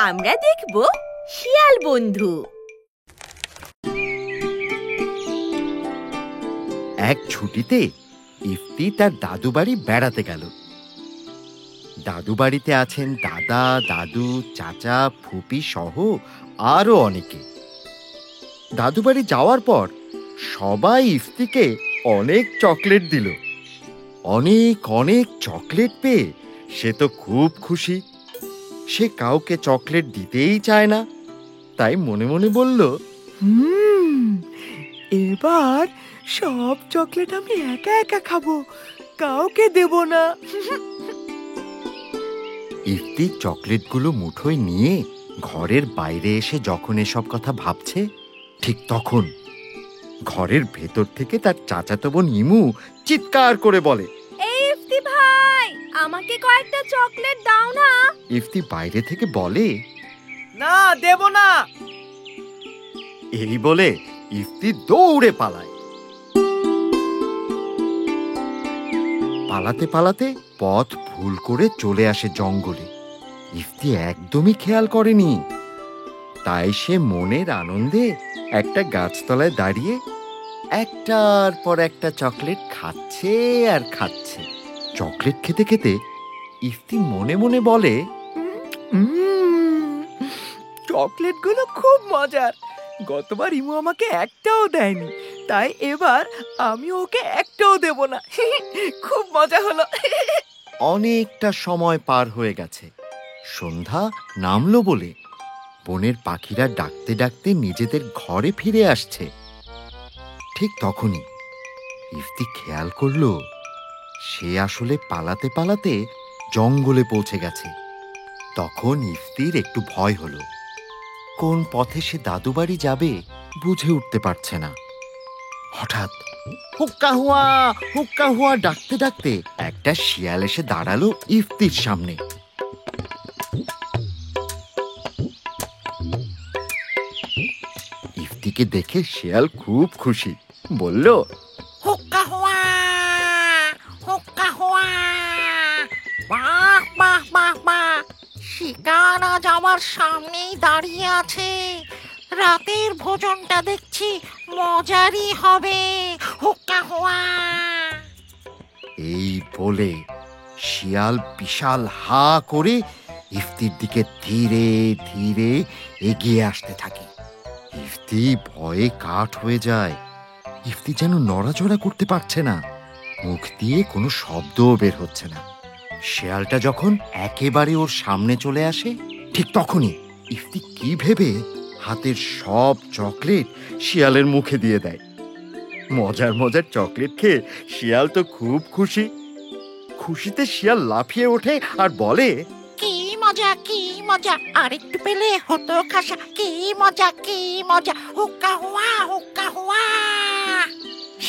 আমরা দেখব শিয়াল বন্ধু। এক ছুটিতে ইফতি তার দাদু বাড়ি বেড়াতে গেল। দাদু বাড়িতে আছেন দাদা, দাদু, চাচা, ফুপি সহ আরো অনেকে। দাদু বাড়ি যাওয়ার পর সবাই ইফতিকে অনেক চকলেট দিল। অনেক অনেক চকলেট পেয়ে সে তো খুব খুশি। সে কাউকে চকলেট দিতেই চায় না, তাই মনে মনে বলল, এবার সব চকলেট আমি একা একা খাবো, কাউকে দেব না। ইফতি চকলেটগুলো মুঠোয় নিয়ে ঘরের বাইরে এসে যখন এসব কথা ভাবছে, ঠিক তখন ঘরের ভেতর থেকে তার চাচাতো বোন ইমু চিৎকার করে বলে, এই ইফতি ভাই, আমাকে কয়েকটা চকলেট দাও না। ইফতি বাইরে থেকে বলে, না, দেব না। এই বলে ইফতি দৌড়ে পালায়। পালাতে পালাতে পথ ভুল করে চলে আসে জঙ্গলে। ইফতি একদমই খেয়াল করেনি, তাই সে মনের আনন্দে একটা গাছতলায় দাঁড়িয়ে একটার পর একটা চকলেট খাচ্ছে আর খাচ্ছে। চকলেট খেতে খেতে ইফতি মনে মনে বলে, চকলেটগুলো খুব মজার। গতবার ইমু আমাকে একটাও দেয়নি, তাই এবার আমি ওকে একটাও দেব না। খুব মজা হলো। অনেকটা সময় পার হয়ে গেছে। সন্ধ্যা নামলো বলে বনের পাখিরা ডাকতে ডাকতে নিজেদের ঘরে ফিরে আসছে। ঠিক তখনই ইফতি খেয়াল করলো সে আসলে পালাতে পালাতে জঙ্গলে পৌঁছে গেছে। তখন ইফতির একটু ভয় হলো। কোন পথে সে দাদু বাড়ি যাবে বুঝে উঠতে পারছে না। হঠাৎ হুক্কা হুয়া হুক্কা হুয়া ডাকতে ডাকতে একটা শিয়াল এসে দাঁড়ালো ইফতির সামনে। ইফতিকে দেখে শিয়াল খুব খুশি, বলল, হুক্কা হুয়া, হুক্কা হুয়া, বাহ বাহ বাহ বাহ, শিকার আজ আমার সামনেই দাঁড়িয়ে আছে। রাতের ভোজনটা দেখছি মজারই হবে। হুক্কা হুয়া। এই বলে শিয়াল বিশাল হা করে ইফতির দিকে ধীরে ধীরে এগিয়ে আসতে থাকে। ইফতি ভয়ে কাঠ হয়ে যায়। ইফতি যেন নড়াচড়া করতে পারছে না, মুখ দিয়ে কোনো শব্দও বের হচ্ছে না। শিয়ালটা যখন একেবারে ওর সামনে চলে আসে, ঠিক তখনই ইফতি কি ভেবে হাতের সব চকলেট শিয়ালের মুখে দিয়ে দেয়। মজার মজার চকলেট খেয়ে শিয়াল তো খুব খুশি। খুশিতে শিয়াল লাফিয়ে ওঠে আর বলে, কি মজা, কি মজা, আরেকটু পেলে হতো খাসা। কি মজা, কি মজা, হুক্কা হুয়া, হুক্কা হুয়া।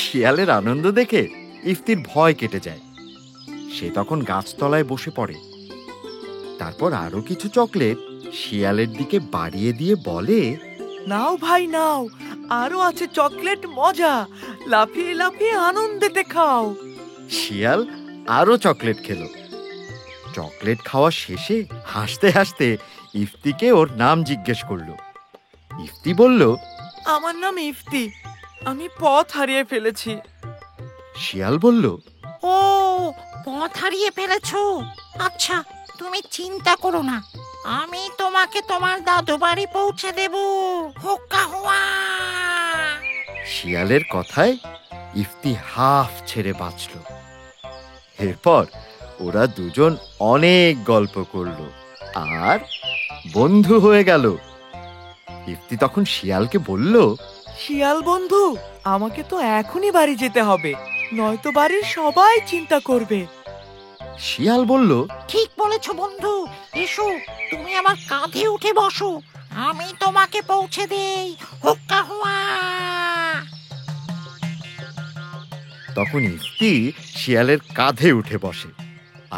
শিয়ালের আনন্দ দেখে ইফতির ভয় কেটে যায়। সে তখন গাছতলায় বসে পড়ে। তারপর আরো কিছু চকলেট শিয়ালের দিকে বাড়িয়ে দিয়ে বলে, নাও ভাই নাও, আরো আছে চকলেট মজা, লাফিয়ে লাফিয়ে আনন্দেতে খাও। শিয়াল আরো চকলেট খেলো। চকলেট খাওয়া শেষে হাসতে হাসতে ইফতিকে ওর নাম জিজ্ঞেস করলো। ইফতি বলল, আমার নাম ইফতি, আমি পথ হারিয়ে ফেলেছি। শিয়াল বলল, ও, পথ হারিয়ে ফেলেছো? আচ্ছা, তুমি চিন্তা করো না, আমি তোমাকে তোমার দাদু বাড়ি পৌঁছে দেব। হুক্কা হুয়া। শিয়ালের কথায় ইফতি হাফ ছেড়ে বাঁচল। এরপর ওরা দুজন অনেক গল্প করলো আর বন্ধু হয়ে গেল। ইফতি তখন শিয়ালকে বলল, শিয়াল বন্ধু, আমাকে তো এখনই বাড়ি যেতে হবে, নয়তো বাড়ির সবাই চিন্তা করবে। শিয়াল বলল, ঠিক বলেছো বন্ধু, এসো তুমি আমার কাঁধে উঠে বসো, আমি তোমাকে পৌঁছে দেই। হুক্কা হুয়া। তখন ইফতি শিয়ালের কাঁধে উঠে বসে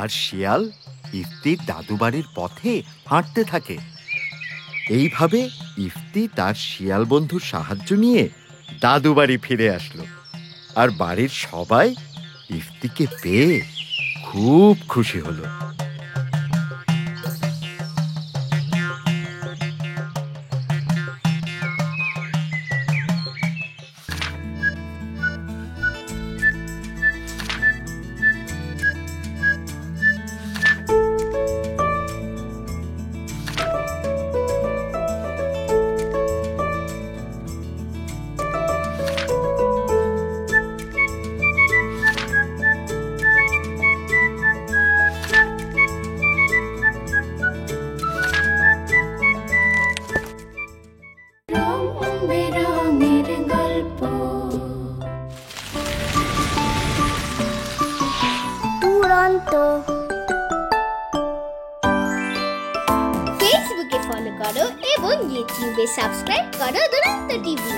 আর শিয়াল ইফতির দাদু বাড়ির পথে হাঁটতে থাকে। এইভাবে ইফতি তার শিয়াল বন্ধুর সাহায্য নিয়ে দাদু বাড়ি ফিরে আসলো আর বাড়ির সবাই ইফতিকে পেয়ে খুব খুশি হলো। দুরন্ত। ফেসবুকে ফলো করো এবং ইউটিউবে সাবস্ক্রাইব করো দুরন্ত টিভি।